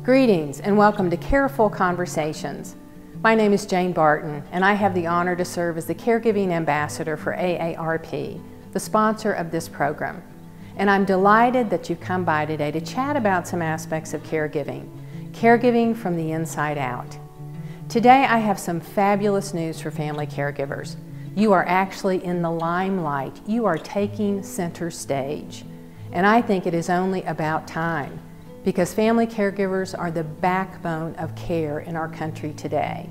Greetings and welcome to Careful Conversations. My name is Jane Barton and I have the honor to serve as the Caregiving Ambassador for AARP, the sponsor of this program. And I'm delighted that you've come by today to chat about some aspects of caregiving from the inside out. Today I have some fabulous news for family caregivers. You are actually in the limelight. You are taking center stage. And I think it is only about time, because family caregivers are the backbone of care in our country today.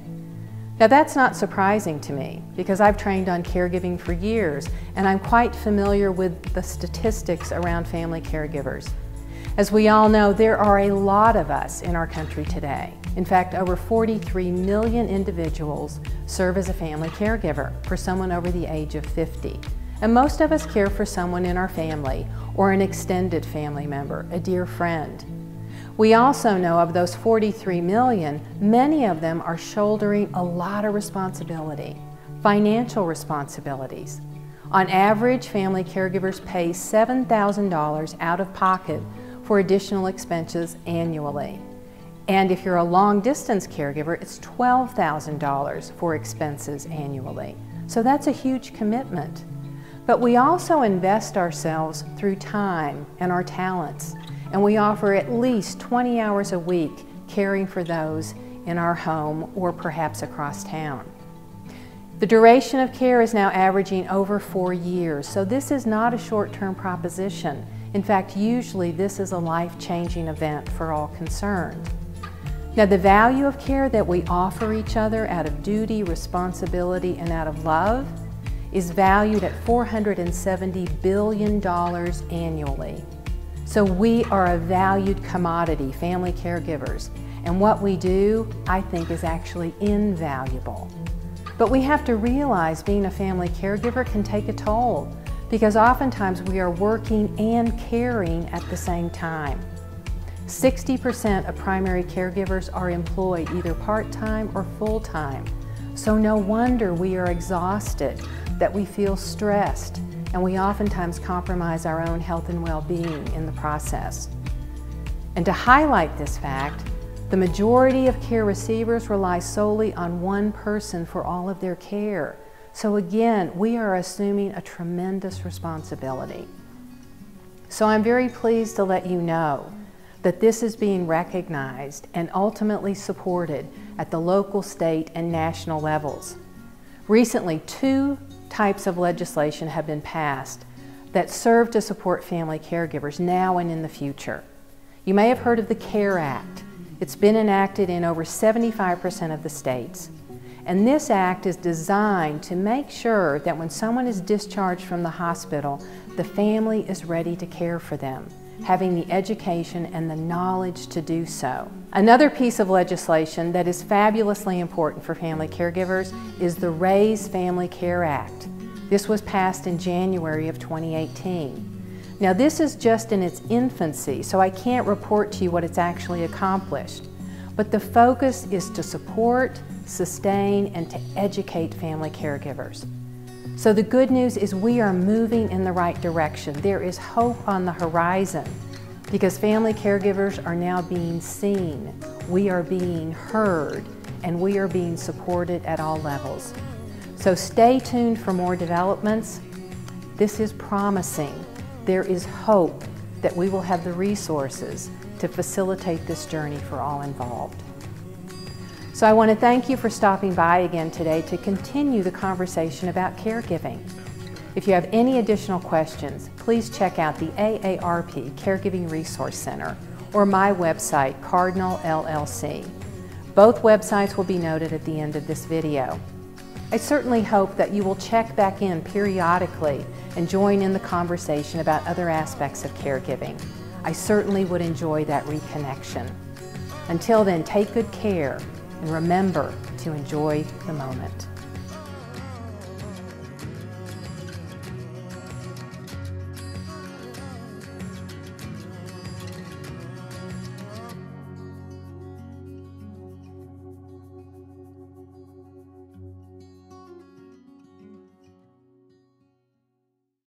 Now that's not surprising to me, because I've trained on caregiving for years and I'm quite familiar with the statistics around family caregivers. As we all know, there are a lot of us in our country today. In fact, over 43 million individuals serve as a family caregiver for someone over the age of 50. And most of us care for someone in our family or an extended family member, a dear friend. We also know of those 43 million, many of them are shouldering a lot of responsibility, financial responsibilities. On average, family caregivers pay $7,000 out of pocket for additional expenses annually. And if you're a long-distance caregiver, it's $12,000 for expenses annually. So that's a huge commitment. But we also invest ourselves through time and our talents. And we offer at least 20 hours a week caring for those in our home or perhaps across town. The duration of care is now averaging over 4 years, so this is not a short-term proposition. In fact, usually this is a life-changing event for all concerned. Now, the value of care that we offer each other out of duty, responsibility, and out of love is valued at $470 billion annually. So we are a valued commodity, family caregivers, and what we do, I think, is actually invaluable. But we have to realize being a family caregiver can take a toll, because oftentimes we are working and caring at the same time. 60% of primary caregivers are employed either part-time or full-time. So no wonder we are exhausted, that we feel stressed, and we oftentimes compromise our own health and well-being in the process. And to highlight this fact, the majority of care receivers rely solely on one person for all of their care. So again, we are assuming a tremendous responsibility. So I'm very pleased to let you know that this is being recognized and ultimately supported at the local, state, and national levels. Recently, 2 types of legislation have been passed that serve to support family caregivers now and in the future. You may have heard of the CARE Act. It's been enacted in over 75% of the states. And this act is designed to make sure that when someone is discharged from the hospital, the family is ready to care for them, having the education and the knowledge to do so. Another piece of legislation that is fabulously important for family caregivers is the Raise Family Care Act. This was passed in January of 2018. Now this is just in its infancy, so I can't report to you what it's actually accomplished. But the focus is to support, sustain, and to educate family caregivers. So the good news is we are moving in the right direction. There is hope on the horizon, because family caregivers are now being seen, we are being heard, and we are being supported at all levels. So stay tuned for more developments. This is promising. There is hope that we will have the resources to facilitate this journey for all involved. So I want to thank you for stopping by again today to continue the conversation about caregiving. If you have any additional questions, please check out the AARP Caregiving Resource Center or my website, Cardinal LLC. Both websites will be noted at the end of this video. I certainly hope that you will check back in periodically and join in the conversation about other aspects of caregiving. I certainly would enjoy that reconnection. Until then, take good care and remember to enjoy the moment.